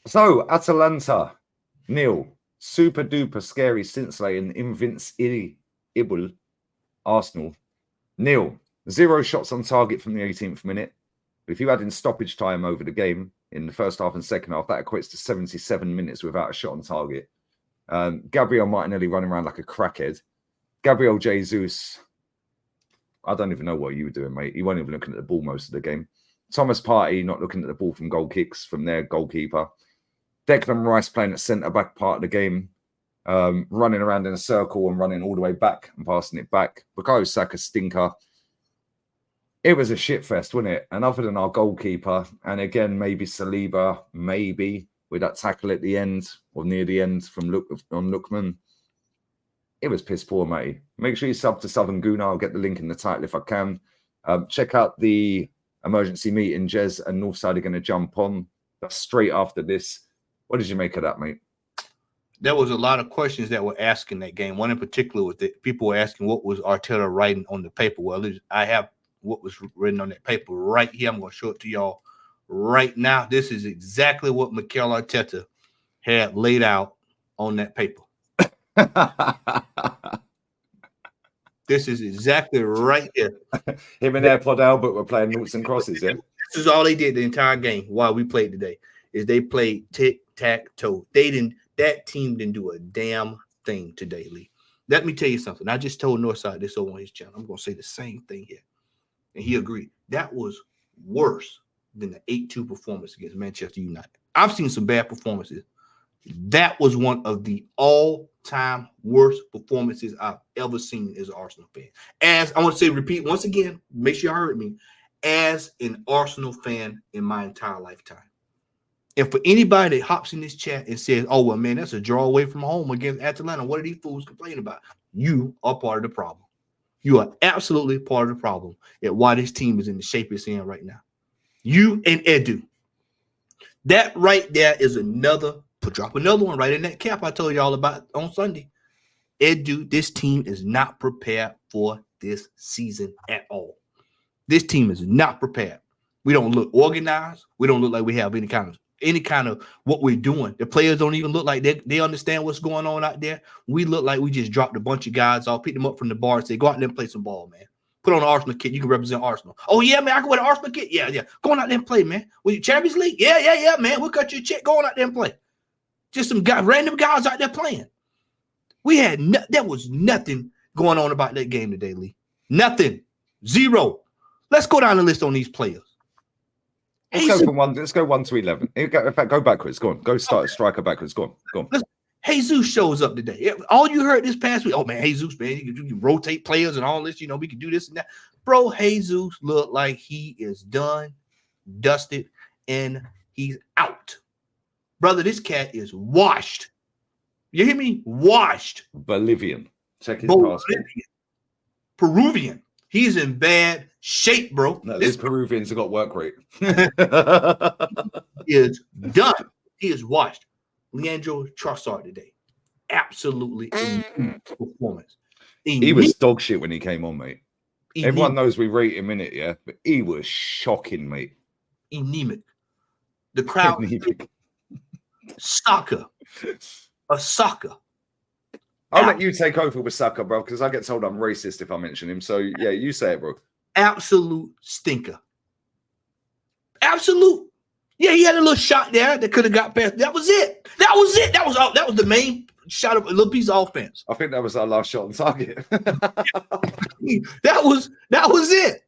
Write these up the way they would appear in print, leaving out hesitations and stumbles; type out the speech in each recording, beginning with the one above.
So, Atalanta, nil. Super duper scary scintillating invincible Arsenal, nil. 0 shots on target from the 18th minute. If you add in stoppage time over the game in the first half and second half, that equates to 77 minutes without a shot on target. Gabriel Martinelli running around like a crackhead. Gabriel Jesus, I don't even know what you were doing, mate. You weren't even looking at the ball most of the game. Thomas Partey not looking at the ball from goal kicks from their goalkeeper. Declan Rice playing at centre-back part of the game, running around in a circle and running all the way back and passing it back. Bukayo Saka stinker. It was a shit fest, wasn't it? And other than our goalkeeper, and again, maybe Saliba, maybe with that tackle at the end or near the end from Lookman, it was piss poor, mate. Make sure you sub to Southern Guna. I'll get the link in the title if I can. Check out the emergency meeting. Jez and Northside are going to jump on. That's straight after this. What did you make of that, mate? There was a lot of questions that were asked in that game. One in particular was that people were asking what was Arteta writing on the paper. Well, I have what was written on that paper right here. I'm going to show it to y'all right now. This is exactly what Mikel Arteta had laid out on that paper. This is exactly right here. Him and AirPod Albert were playing noughts and crosses, yeah? This is all they did the entire game while we played today, is they played tic-tac-toe. That team didn't do a damn thing today, Lee. Let me tell you something. I just told Northside this over on his channel. I'm going to say the same thing here. And he agreed. That was worse than the 8-2 performance against Manchester United. I've seen some bad performances. That was one of the all-time worst performances I've ever seen as an Arsenal fan. As I want to say, repeat once again, make sure you heard me, as an Arsenal fan in my entire lifetime. And for anybody that hops in this chat and says, oh, well, man, that's a draw away from home against Atalanta, what are these fools complaining about? You are part of the problem. You are absolutely part of the problem at why this team is in the shape it's in right now. You and Edu. That right there is another, drop another one right in that cap I told you all about on Sunday. Edu, this team is not prepared for this season at all. This team is not prepared. We don't look organized. We don't look like we have any kind of what we're doing. The players don't even look like they understand what's going on out there. We look like we just dropped a bunch of guys off, picked them up from the bar and say, go out there and play some ball, man. Put on an Arsenal kit. You can represent Arsenal. Oh, yeah, man, I can wear the Arsenal kit. Yeah. Go on out there and play, man. With your Champions League? Yeah, man. We'll cut you a check. Go on out there and play. Just some random guys out there playing. There was nothing going on about that game today, Lee. Nothing. Zero. Let's go down the list on these players. Let's go 1 to 11. In fact, go backwards. Go on. Go start striker backwards. Go on. Jesus shows up today. All you heard this past week, oh man, Jesus, man, you can rotate players and all this. You know, we can do this and that. Bro, Jesus looked like he is done, dusted, and he's out. Brother, this cat is washed. You hear me? Washed. Bolivian. Check his passport. Peruvian. He's in bad shape, bro. No, these Peruvians have got work rate. He is done. He is washed. Leandro Trossard today. Absolutely performance. He was dog shit when he came on, mate. Everyone knows we rate him in it, yeah? But he was shocking, mate. Anemic. The crowd. Soccer. A soccer. I'll let you take over with Saka, bro, because I get told I'm racist if I mention him. So, yeah, you say it, bro. Absolute stinker. Absolute. Yeah, he had a little shot there that could have got past. That was it. That was the main shot of a little piece of offense. I think that was our last shot on target. That was it.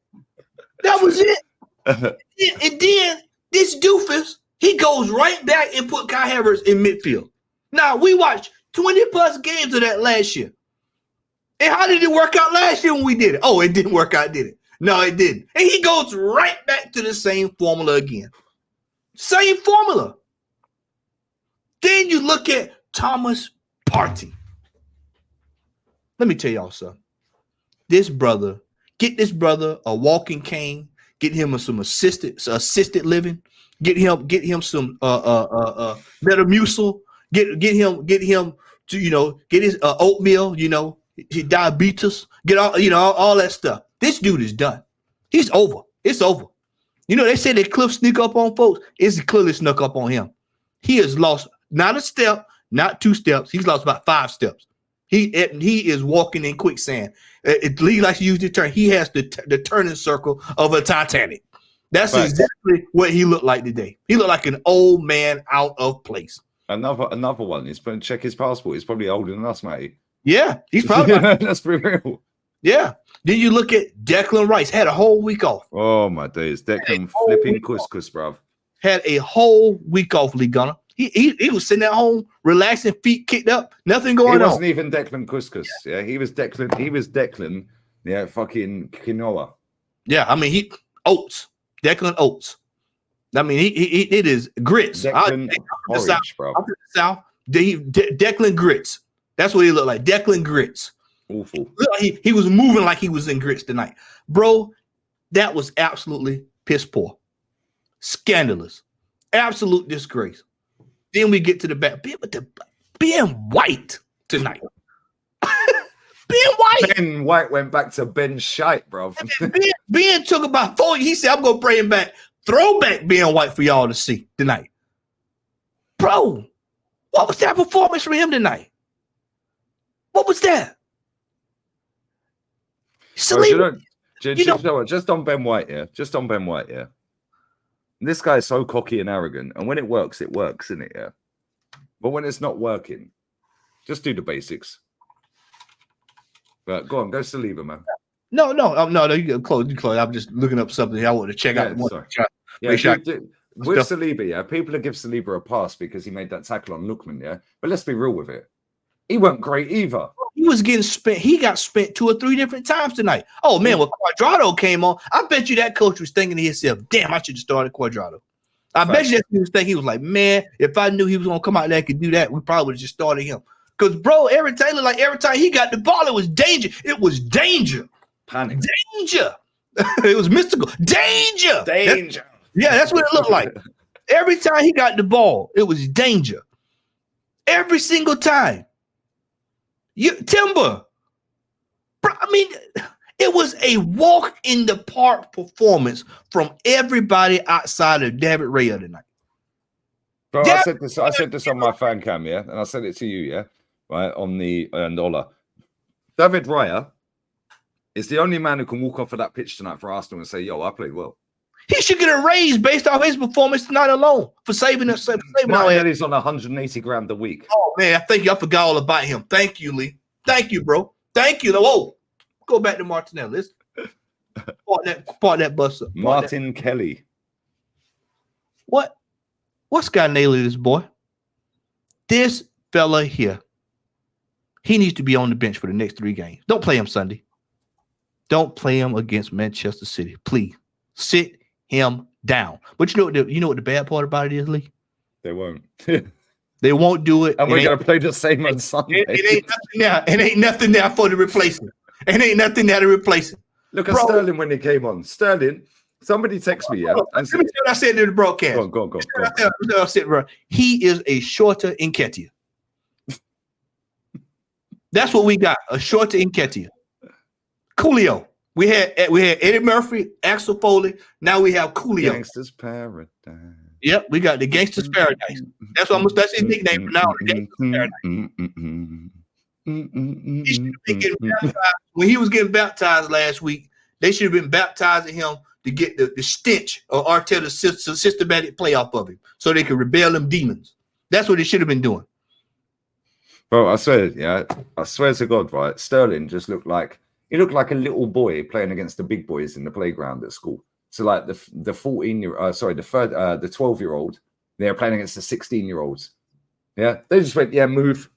That was it. And then this doofus, he goes right back and put Kai Havertz in midfield. Now, we watched 20-plus games of that last year. And how did it work out last year when we did it? Oh, it didn't work out, did it? No, it didn't. And he goes right back to the same formula again. Same formula. Then you look at Thomas Partey. Let me tell y'all something. Get this brother a walking cane, get him some assisted living, get him some Metamucil, get him to get his oatmeal, his diabetes, get all that stuff. This dude is done. He's over. It's over. They say that Cliff sneak up on folks. It's clearly snuck up on him. He has lost not a step, not 2 steps. He's lost about 5 steps. He is walking in quicksand. Lee likes to use the term. He has the turning circle of a Titanic. That's exactly what he looked like today. He looked like an old man out of place. Another one. He's going to check his passport. He's probably older than us, mate. Yeah, he's probably. Let's be real. Yeah. Then you look at Declan Rice. Had a whole week off. Oh my days, Declan flipping couscous, bruv. Had a whole week off, Lee Gunner. He was sitting at home, relaxing, feet kicked up, nothing going on. He wasn't even Declan couscous. Yeah, he was Declan. He was Declan. Yeah, fucking quinoa. Yeah, I mean oats. Declan oats. I mean it is grits. Declan porridge, bro. I'm from the South. Declan grits. That's what he looked like. Declan grits. Awful. He was moving like he was in grits tonight, bro. That was absolutely piss poor, scandalous, absolute disgrace. Then we get to the back. Ben White tonight. Ben White. Ben White went back to Ben Shite, bro. Ben took about 4. He said, I'm going to bring him back. Throwback Ben White for y'all to see tonight. Bro, what was that performance from him tonight? What was that? Bro, just on Ben White, yeah. Just on Ben White, yeah. This guy is so cocky and arrogant, and when it works, isn't it? Yeah. But when it's not working, just do the basics. But go on, go Saliba, man. No. You go close. I'm just looking up something I want to check out. With Saliba, yeah, people give Saliba a pass because he made that tackle on Lookman, yeah. But let's be real with it. He wasn't great either. He was getting spent. He got spent 2 or 3 different times tonight. Oh man, when Cuadrado came on, I bet you that coach was thinking to himself, "Damn, I should have started Cuadrado." I bet you that he was thinking. He was like, "Man, if I knew he was gonna come out there and could do that, we probably would have just started him." Because bro, every time he got the ball, it was danger. It was danger. Panic. Danger. It was mystical. Danger. That's what it looked like. Every time he got the ball, it was danger. Every single time. Timber. Bro, I mean, it was a walk in the park performance from everybody outside of David Raya tonight. Bro, I said this on my fan cam, yeah, and I said it to you, yeah, right, on the Ola. David Raya is the only man who can walk off of that pitch tonight for Arsenal and say, yo, I played well. He should get a raise based off his performance tonight alone for saving us. He's on 180 grand a week. Oh man, thank you. I forgot all about him. Thank you, Lee. Thank you, bro. Thank you. Whoa, go back to Martinelli. Let's part that bus up. Martin Kelly. What's got nailed this boy? This fella here. He needs to be on the bench for the next 3 games. Don't play him Sunday. Don't play him against Manchester City. Please sit him down. But you know what the bad part about it is, Lee? They won't. They won't do it. And we're gonna play the same on Sunday. It ain't nothing now. It ain't nothing there for the replacement. It ain't nothing there to replace it. Look at Sterling when he came on. Sterling, somebody text me, yeah. Let me tell you what I said to the broadcast. Go on. I said, bro, he is a shorter Nketiah. That's what we got. A shorter Nketiah. Coolio. We had Eddie Murphy, Axel Foley. Now we have Coolio. Gangsters Paradise. Yep, we got the Gangsters Paradise. That's his nickname for now. The Gangsters Paradise. He should have been getting baptized. When he was getting baptized last week, they should have been baptizing him to get the stench of Arteta's systematic play off of him, so they could rebel them demons. That's what they should have been doing. Bro, I swear to God, right? Sterling just looked like a little boy playing against the big boys in the playground at school. So like the 12-year-old, they're playing against the 16-year-olds. Yeah, they just went, yeah, move.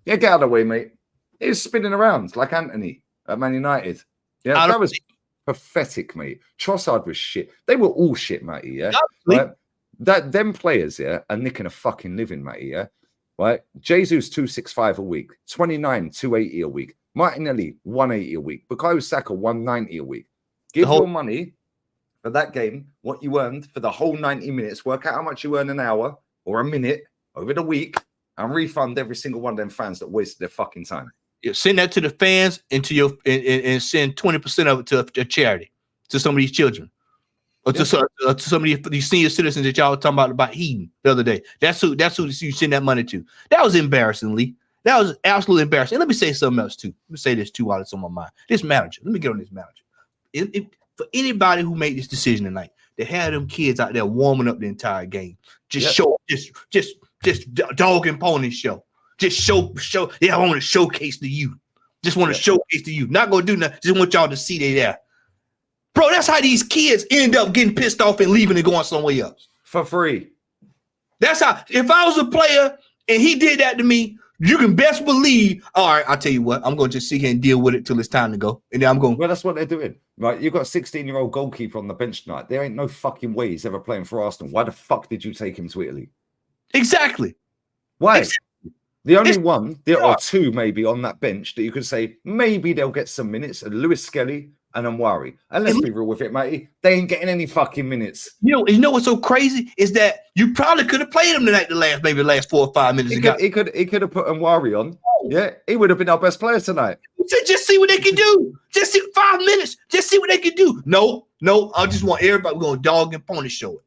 Yeah, get out of the way, mate. He was spinning around like Anthony at Man United. Yeah, that was pathetic, mate. Trossard was shit. They were all shit, matey. Yeah, right? Them players, yeah, are nicking a fucking living, matey. Yeah, right. Jesus 265 a week, 29 280 a week, Martinelli 180 a week, Bukayo Saka 190 a week. Give your money for that game what you earned for the whole 90 minutes. Work out how much you earn an hour or a minute over the week, and refund every single one of them fans that wasted their fucking time. Send that to the fans and to and send 20% of it to a charity, to some of these children. Or to some of these senior citizens that y'all were talking about Eden the other day. That's who you send that money to. That was embarrassing, Lee. That was absolutely embarrassing. And let me say something else too. Let me say this too while it's on my mind. This manager. Let me get on this manager. For anybody who made this decision tonight, they had them kids out there warming up the entire game. Just dog and pony show. Just show. Yeah, I want to showcase to you. Just want to showcase to you. Not gonna do nothing. Just want y'all to see they there. Bro, that's how these kids end up getting pissed off and leaving and going somewhere else. For free. That's how, if I was a player and he did that to me, you can best believe, all right, I'll tell you what, I'm going to just sit here and deal with it till it's time to go. And then I'm going. Well, that's what they're doing. Right? You've got a 16-year-old goalkeeper on the bench tonight. There ain't no fucking way he's ever playing for Arsenal. Why the fuck did you take him to Italy? Exactly. Why? Exactly. The only one, there are two maybe on that bench that you could say maybe they'll get some minutes, Lewis Skelly and Amwari. And let's be real with it, matey. They ain't getting any fucking minutes. You know what's so crazy is that you probably could have played him tonight the last 4 or 5 minutes. He could have put Amwari on. Yeah, he would have been our best player tonight. Just see what they can do. Just see 5 minutes. Just see what they can do. No. I just want everybody going dog and pony show it.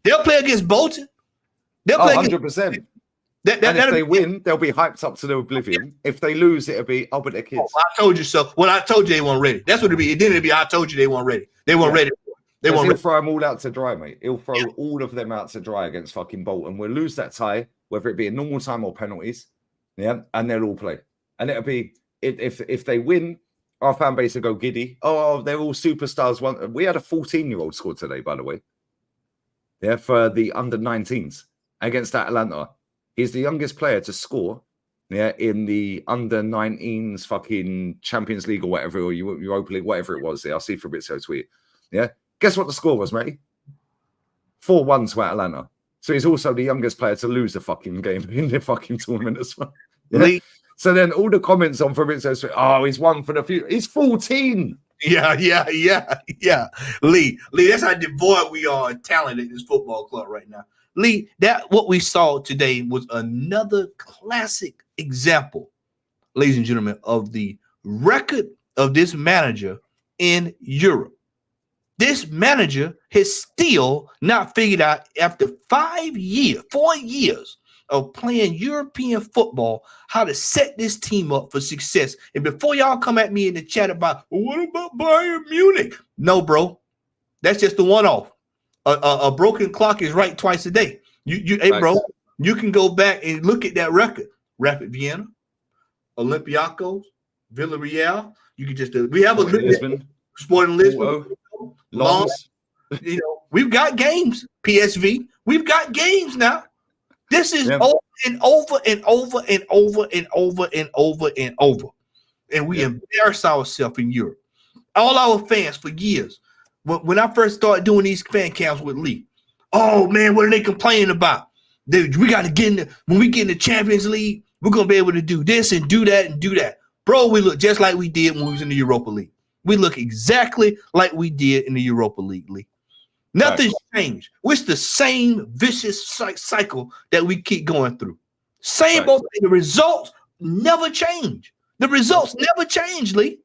They'll play against Bolton. They'll play 100%. And if they win, they'll be hyped up to the oblivion. If they lose, it'll be, but they're kids. I told you so. Well, I told you they weren't ready. That's what it'd be. Then it'd be, I told you they weren't ready. They weren't ready. He'll throw them all out to dry, mate. He'll throw all of them out to dry against fucking Bolton. We'll lose that tie, whether it be in normal time or penalties. Yeah, and they'll all play. And it'll be, if they win, our fan base will go giddy. Oh, they're all superstars. We had a 14-year-old score today, by the way. Yeah, for the under-19s against Atalanta. He's the youngest player to score, in the under-19s fucking Champions League or whatever, or Europa League, whatever it was. I'll see for a bit, so tweet. Yeah, guess what the score was, mate? 4-1 to Atalanta. So he's also the youngest player to lose the fucking game in the fucking tournament as well. Yeah? So then all the comments on Fabrizio Sweet, he's won for the future. He's 14. Yeah. Lee, that's how devoid we are of talent in this football club right now. Lee, that what we saw today was another classic example, ladies and gentlemen, of the record of this manager in Europe. This manager has still not figured out, after 4 years of playing European football, how to set this team up for success. And before y'all come at me in the chat about, well, what about Bayern Munich? No, bro, that's just the one-off. A broken clock is right twice a day. Hey, bro, you can go back and look at that record. Rapid Vienna, Olympiacos, Villarreal. You can just we have Sporting Lisbon, Lens. We've got games. PSV, we've got games now. This is over and over and over and over and over and over and over, and we embarrass ourselves in Europe. All our fans for years. When I first started doing these fan camps with Lee, oh man, what are they complaining about? Dude, we got to get when we get in the Champions League, we're gonna be able to do this and do that and do that. Bro, we look just like we did when we was in the Europa League. We look exactly like we did in the Europa League, Lee. Nothing's changed. It's the same vicious cycle that we keep going through. Same old thing. The results never change. The results never change, Lee.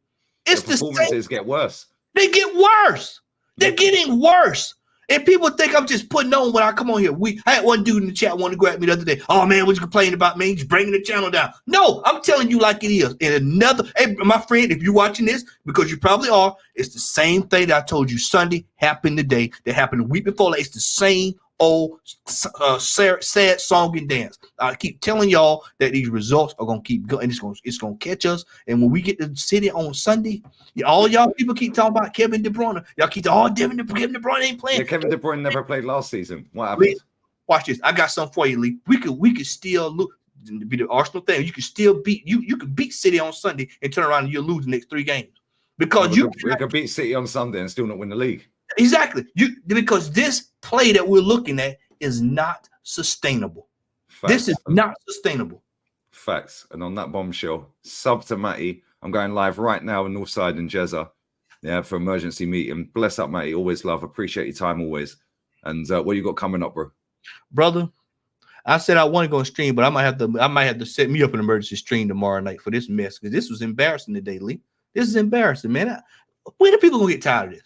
It's the performances get worse. They get worse. They're getting worse. And people think I'm just putting on when I come on here. I had one dude in the chat want to go at me the other day. Oh, man, what you complaining about, man? Just bringing the channel down. No, I'm telling you like it is. And hey, my friend, if you're watching this, because you probably are, it's the same thing that I told you Sunday happened today, that happened a week before. It's the same old sad song and dance. I keep telling y'all that these results are gonna keep going. It's gonna catch us. And when we get to the city on Sunday, all y'all people keep talking about Kevin De Bruyne. Y'all keep talking, Kevin De Bruyne ain't playing. Yeah, Kevin De Bruyne never played last season. What happened? Watch this. I got something for you, Lee. We could still look. Be the Arsenal thing. You can still beat you could beat City on Sunday and turn around and you'll lose the next 3 games because we could beat City on Sunday and still not win the league. Exactly. Because this play that we're looking at is not sustainable. Facts. This is not sustainable. Facts. And on that bombshell, sub to Matty. I'm going live right now in Northside and Jezza. Yeah, for emergency meeting. Bless up, Matty. Always love. Appreciate your time always. And what you got coming up, bro? Brother, I said I want to go stream, but I might have to set me up an emergency stream tomorrow night for this mess because this was embarrassing today, Lee. This is embarrassing, man. When are people gonna get tired of this?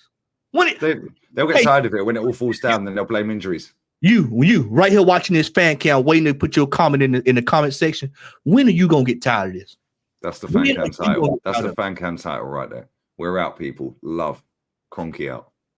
They'll get tired of it when it all falls down. Then they'll blame injuries. You right here watching this fan cam, waiting to put your comment in the comment section. When are you gonna get tired of this? That's the fan cam title. That's the fan cam title right there. We're out, people. Love. Cronky out.